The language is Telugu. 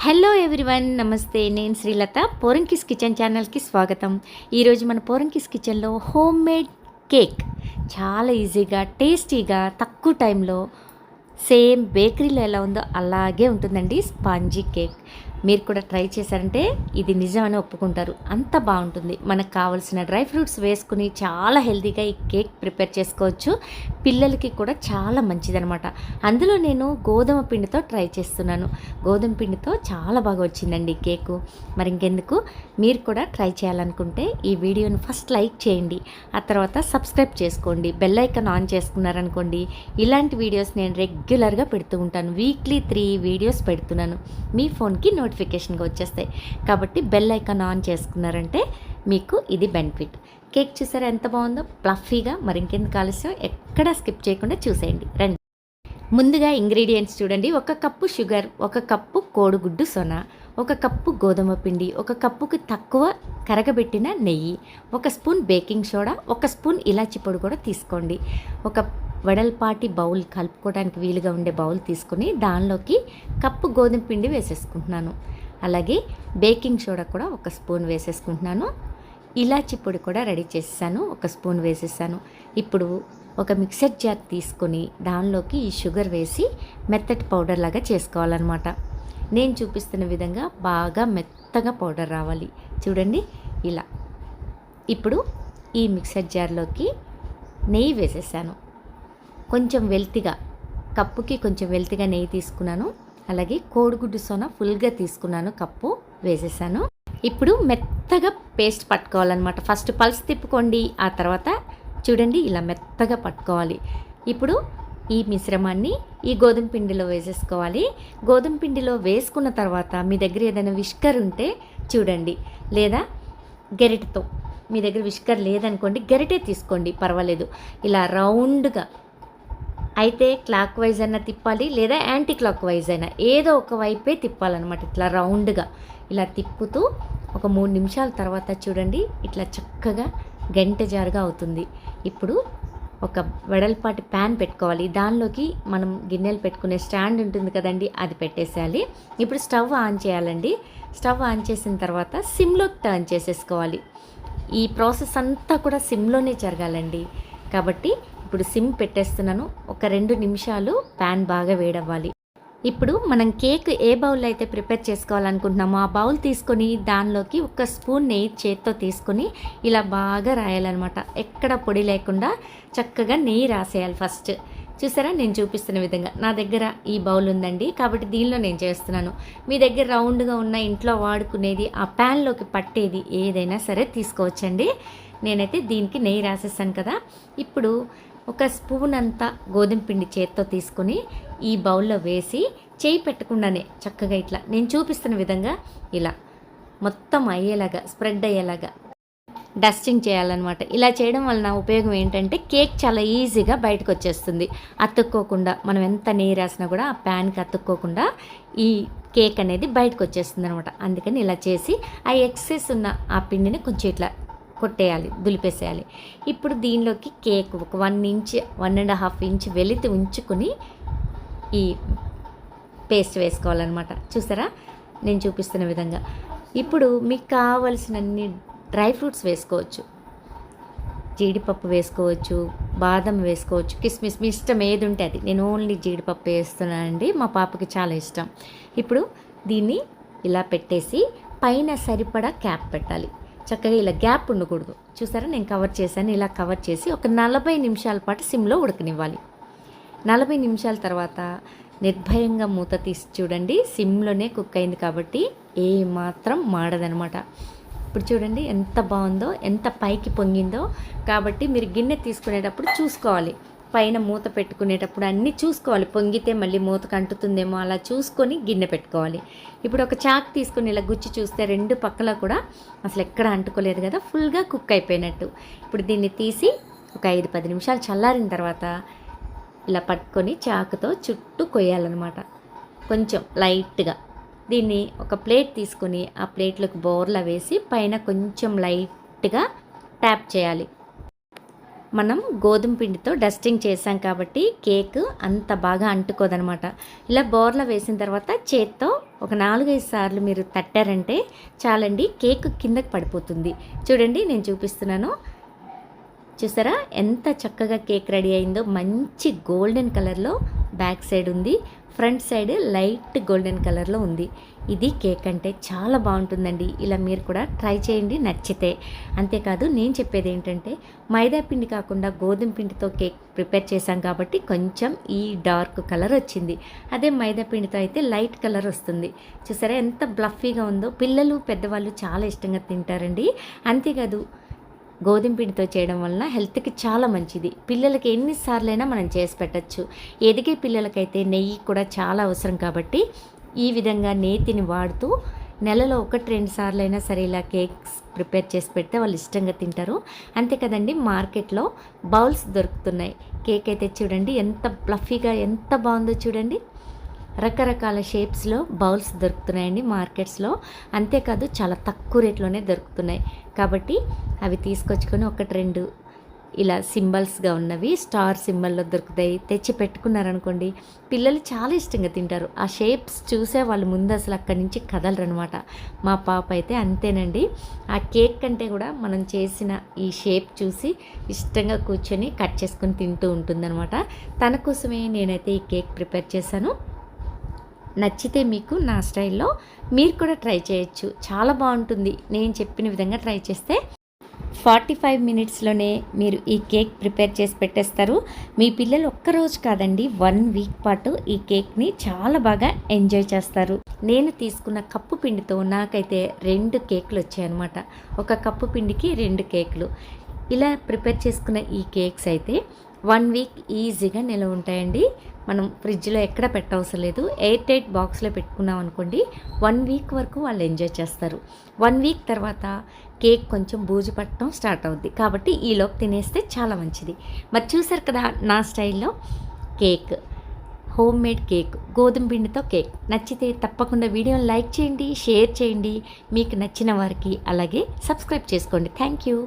హలో ఎవ్రీవన్, నమస్తే. నేను శ్రీలత. పోరంకిస్ కిచెన్ ఛానల్కి స్వాగతం. ఈరోజు మన పోరంకిస్ కిచెన్లో హోమ్ మేడ్ కేక్ చాలా ఈజీగా, టేస్టీగా, తక్కువ టైంలో సేమ్ బేకరీలో ఎలా ఉందో అలాగే ఉంటుందండి. స్పాంజీ కేక్ మీరు కూడా ట్రై చేశారంటే ఇది నిజమని ఒప్పుకుంటారు. అంత బాగుంటుంది. మనకు కావాల్సిన డ్రై ఫ్రూట్స్ వేసుకుని చాలా హెల్తీగా ఈ కేక్ ప్రిపేర్ చేసుకోవచ్చు. పిల్లలకి కూడా చాలా మంచిదనమాట. అందులో నేను గోధుమ పిండితో ట్రై చేస్తున్నాను. గోధుమ పిండితో చాలా బాగా వచ్చిందండి ఈ కేకు. మరి ఇంకెందుకు, మీరు కూడా ట్రై చేయాలనుకుంటే ఈ వీడియోని ఫస్ట్ లైక్ చేయండి, ఆ తర్వాత సబ్స్క్రైబ్ చేసుకోండి, బెల్ ఐకాన్ ఆన్ చేసుకున్నారనుకోండి. ఇలాంటి వీడియోస్ నేను రెగ్యులర్గా పెడుతూ ఉంటాను. వీక్లీ 3 వీడియోస్ పెడుతున్నాను. మీ ఫోన్కి నోటిఫికేషన్గా వచ్చేస్తాయి. కాబట్టి బెల్ ఐకాన్ ఆన్ చేసుకున్నారంటే మీకు ఇది బెనిఫిట్. కేక్ చూసారా ఎంత బాగుందో, ప్లఫీగా. మరి ఇంకెందుకు ఆలస్యం, ఎక్కడా స్కిప్ చేయకుండా చూసేయండి రండి. ముందుగా ఇంగ్రీడియంట్స్ చూడండి. 1 కప్పు షుగర్, 1 కప్పు కోడిగుడ్డు సొన, 1 కప్పు గోధుమ పిండి, 1 కప్పుకి తక్కువ కరగబెట్టిన నెయ్యి, 1 స్పూన్ బేకింగ్ సోడా, 1 స్పూన్ ఇలాచి పొడి కూడా తీసుకోండి. ఒక వెడల్పాటి బౌల్, కలుపుకోవడానికి వీలుగా ఉండే బౌల్ తీసుకుని దానిలోకి కప్పు గోధుమ పిండి వేసేసుకుంటున్నాను. అలాగే బేకింగ్ సోడా కూడా 1 స్పూన్ వేసేసుకుంటున్నాను. ఇలాచి పొడి కూడా రెడీ చేసేసాను, 1 స్పూన్ వేసేసాను. ఇప్పుడు ఒక మిక్సర్ జార్ తీసుకొని దానిలోకి ఈ షుగర్ వేసి మెత్తటి పౌడర్ లాగా చేసుకోవాలన్నమాట. నేను చూపిస్తున్న విధంగా బాగా మెత్తగా పౌడర్ రావాలి. చూడండి ఇలా. ఇప్పుడు ఈ మిక్సర్ జార్లోకి నెయ్యి వేసేసాను. కొంచెం వెల్తిగా, కప్పుకి కొంచెం వెల్తిగా నెయ్యి తీసుకున్నాను. అలాగే కోడిగుడ్డు సోన ఫుల్గా తీసుకున్నాను, కప్పు వేసేసాను. ఇప్పుడు మెత్తగా పేస్ట్ పట్టుకోవాలన్నమాట. ఫస్ట్ పల్స్ తిప్పుకోండి, ఆ తర్వాత చూడండి ఇలా మెత్తగా పట్టుకోవాలి. ఇప్పుడు ఈ మిశ్రమాన్ని ఈ గోధుమ పిండిలో వేసేసుకోవాలి. గోధుమ పిండిలో వేసుకున్న తర్వాత మీ దగ్గర ఏదైనా విస్కర్ ఉంటే చూడండి, లేదా గెరిటతో, మీ దగ్గర విస్కర్ లేదనుకోండి గెరిటే తీసుకోండి, పర్వాలేదు. ఇలా రౌండ్గా అయితే క్లాక్ వైజ్ అయినా తిప్పాలి, లేదా యాంటీ క్లాక్ వైజ్ అయినా, ఏదో ఒక వైపే తిప్పాలన్నమాట. ఇట్లా రౌండ్గా ఇలా తిప్పుతూ ఒక 3 నిమిషాల తర్వాత చూడండి ఇట్లా చక్కగా గంటె జారుగా అవుతుంది. ఇప్పుడు ఒక వెడల్పాటి ప్యాన్ పెట్టుకోవాలి. దానిలోకి మనం గిన్నెలు పెట్టుకునే స్టాండ్ ఉంటుంది కదండి, అది పెట్టేసేయాలి. ఇప్పుడు స్టవ్ ఆన్ చేయాలండి. స్టవ్ ఆన్ చేసిన తర్వాత సిమ్లోకి టర్న్ చేసేసుకోవాలి. ఈ ప్రాసెస్ అంతా కూడా సిమ్లోనే జరగాలండి. కాబట్టి ఇప్పుడు సిమ్ పెట్టేస్తున్నాను. ఒక 2 నిమిషాలు ప్యాన్ బాగా వేడవ్వాలి. ఇప్పుడు మనం కేక్ ఏ బౌల్ అయితే ప్రిపేర్ చేసుకోవాలనుకుంటున్నామో ఆ బౌల్ తీసుకొని దానిలోకి 1 స్పూన్ నెయ్యి చేత్తో తీసుకొని ఇలా బాగా రాయాలన్నమాట. ఎక్కడ పొడి లేకుండా చక్కగా నెయ్యి రాసేయాలి ఫస్ట్. చూసారా, నేను చూపిస్తున్న విధంగా. నా దగ్గర ఈ బౌల్ ఉందండి, కాబట్టి దీనిలో నేను చేస్తున్నాను. మీ దగ్గర రౌండ్గా ఉన్న ఇంట్లో వాడుకునేది, ఆ ప్యాన్లోకి పట్టేది ఏదైనా సరే తీసుకోవచ్చండి. నేనైతే దీనికి నెయ్యి రాసేసాను కదా. ఇప్పుడు 1 స్పూన్ అంతా గోధుమ పిండి చేత్తో తీసుకొని ఈ బౌల్లో వేసి చేయి పెట్టకుండానే చక్కగా ఇట్లా నేను చూపిస్తున్న విధంగా ఇలా మొత్తం అయ్యేలాగా, స్ప్రెడ్ అయ్యేలాగా డస్టింగ్ చేయాలన్నమాట. ఇలా చేయడం వలన ఉపయోగం ఏంటంటే కేక్ చాలా ఈజీగా బయటకు వచ్చేస్తుంది. అతుక్కోకుండా, మనం ఎంత నెయ్యి రాసినా కూడా ఆ ప్యాన్కి అతుక్కోకుండా ఈ కేక్ అనేది బయటకు వచ్చేస్తుంది అనమాట. అందుకని ఇలా చేసి ఆ ఎక్సెస్ ఉన్న ఆ పిండిని కొంచెం ఇట్లా కొట్టేయాలి, దులిపేసేయాలి. ఇప్పుడు దీనిలోకి కేక్ ఒక 1 ఇంచ్, 1.5 ఇంచ్ వెలితి ఉంచుకొని ఈ పేస్ట్ వేసుకోవాలన్నమాట. చూసారా, నేను చూపిస్తున్న విధంగా. ఇప్పుడు మీకు కావలసినన్ని డ్రై ఫ్రూట్స్ వేసుకోవచ్చు. జీడిపప్పు వేసుకోవచ్చు, బాదం వేసుకోవచ్చు, కిస్మిస్, మీ ఇష్టం ఏది ఉంటే అది. నేను ఓన్లీ జీడిపప్పు వేస్తున్నానండి, మా పాపకి చాలా ఇష్టం. ఇప్పుడు దీన్ని ఇలా పెట్టేసి పైన సరిపడా క్యాప్ పెట్టాలి. చక్కగా ఇలా గ్యాప్ ఉండకూడదు. చూసారా, నేను కవర్ చేశాను. ఇలా కవర్ చేసి ఒక 40 నిమిషాల పాటు సిమ్లో ఉడకనివ్వాలి. 40 నిమిషాల తర్వాత నిర్భయంగా మూత తీసి చూడండి, సిమ్లోనే కుక్ అయింది కాబట్టి ఏమాత్రం మాడదనమాట. ఇప్పుడు చూడండి ఎంత బాగుందో, ఎంత పైకి పొంగిందో. కాబట్టి మీరు గిన్నె తీసుకునేటప్పుడు చూసుకోవాలి, పైన మూత పెట్టుకునేటప్పుడు అన్నీ చూసుకోవాలి. పొంగితే మళ్ళీ మూతకు అంటుతుందేమో, అలా చూసుకొని గిన్నె పెట్టుకోవాలి. ఇప్పుడు ఒక చాక్ తీసుకొని ఇలా గుచ్చి చూస్తే 2 పక్కల కూడా అసలు ఎక్కడ అంటుకోలేదు కదా, ఫుల్గా కుక్ అయిపోయినట్టు. ఇప్పుడు దీన్ని తీసి ఒక 5-10 నిమిషాలు చల్లారిన తర్వాత ఇలా పట్టుకొని చాకుతో చుట్టూ కొయ్యాలన్నమాట, కొంచెం లైట్గా. దీన్ని ఒక ప్లేట్ తీసుకొని ఆ ప్లేట్లోకి బోర్లా వేసి పైన కొంచెం లైట్గా ట్యాప్ చేయాలి. మనం గోధుమ పిండితో డస్టింగ్ చేసాం కాబట్టి కేక్ అంత బాగా అంటుకోదనమాట. ఇలా బోర్లా వేసిన తర్వాత చేత్తో ఒక 4-5 సార్లు మీరు తట్టారంటే చాలండి, కేక్ కిందకి పడిపోతుంది. చూడండి నేను చూపిస్తున్నాను. చూసారా ఎంత చక్కగా కేక్ రెడీ అయిందో. మంచి గోల్డెన్ కలర్లో బ్యాక్ సైడ్ ఉంది, ఫ్రంట్ సైడ్ లైట్ గోల్డెన్ కలర్లో ఉంది. ఇది కేక్ అంటే చాలా బాగుంటుందండి. ఇలా మీరు కూడా ట్రై చేయండి నచ్చితే. అంతేకాదు నేను చెప్పేది ఏంటంటే మైదా పిండి కాకుండా గోధుమ పిండితో కేక్ ప్రిపేర్ చేశాం కాబట్టి కొంచెం ఈ డార్క్ కలర్ వచ్చింది. అదే మైదా పిండితో అయితే లైట్ కలర్ వస్తుంది. చూసారా ఎంత బ్లఫీగా ఉందో. పిల్లలు పెద్దవాళ్ళు చాలా ఇష్టంగా తింటారండి. అంతేకాదు గోధుమ పిండితో చేయడం వలన హెల్త్కి చాలా మంచిది. పిల్లలకి ఎన్నిసార్లైనా మనం చేసి పెట్టచ్చు. ఎదిగే పిల్లలకైతే నెయ్యి కూడా చాలా అవసరం కాబట్టి ఈ విధంగా నేతిని వాడుతూ నెలలో 1-2 సార్లైనా సరే ఇలా కేక్స్ ప్రిపేర్ చేసి పెడితే వాళ్ళు ఇష్టంగా తింటారు. అంతే కదండి, మార్కెట్లో బౌల్స్ దొరుకుతున్నాయి. కేక్ అయితే చూడండి ఎంత ఫ్లఫీగా ఎంత బాగుందో చూడండి. రకరకాల షేప్స్లో బౌల్స్ దొరుకుతున్నాయండి మార్కెట్స్లో. అంతేకాదు చాలా తక్కువ రేట్లోనే దొరుకుతున్నాయి కాబట్టి అవి తీసుకొచ్చుకొని 1-2 ఇలా సింబల్స్గా ఉన్నవి స్టార్ సింబల్లో దొరుకుతాయి. తెచ్చి పెట్టుకున్నారనుకోండి పిల్లలు చాలా ఇష్టంగా తింటారు. ఆ షేప్స్ చూసే వాళ్ళు ముందు అసలు అక్కడి నుంచి కదలరనమాట. మా పాప అయితే అంతేనండి. ఆ కేక్ కంటే కూడా మనం చేసిన ఈ షేప్ చూసి ఇష్టంగా కూర్చొని కట్ చేసుకొని తింటూ ఉంటుందన్నమాట. తన కోసమే నేనైతే ఈ కేక్ ప్రిపేర్ చేశాను. నచ్చితే మీకు నా స్టైల్లో మీరు కూడా ట్రై చేయొచ్చు. చాలా బాగుంటుంది. నేను చెప్పిన విధంగా ట్రై చేస్తే 45 మినిట్స్లోనే మీరు ఈ కేక్ ప్రిపేర్ చేసి పెట్టేస్తారు. మీ పిల్లలు ఒక్కరోజు కాదండి 1 వీక్ పాటు ఈ కేక్ని చాలా బాగా ఎంజాయ్ చేస్తారు. నేను తీసుకున్న కప్పు పిండితో నాకైతే 2 కేకులు వచ్చాయన్నమాట. ఒక కప్పు పిండికి 2 కేకులు. ఇలా ప్రిపేర్ చేసుకున్న ఈ కేక్స్ అయితే 1 వీక్ ఈజీగా నిల్వ ఉంటాయండి. మనం ఫ్రిడ్జ్లో ఎక్కడ పెట్టవసరం లేదు. ఎయిర్ టైట్ బాక్స్లో పెట్టుకున్నాం అనుకోండి 1 వీక్ వరకు వాళ్ళు ఎంజాయ్ చేస్తారు. 1 వీక్ తర్వాత కేక్ కొంచెం బూజు పట్టడం స్టార్ట్ అవుద్ది కాబట్టి ఈలోపు తినేస్తే చాలా మంచిది. మరి చూసారు కదా నా స్టైల్లో కేక్, హోమ్ మేడ్ కేక్, గోధుమ పిండితో కేక్. నచ్చితే తప్పకుండా వీడియోని లైక్ చేయండి, షేర్ చేయండి మీకు నచ్చిన వారికి. అలాగే సబ్స్క్రైబ్ చేసుకోండి. Thank you.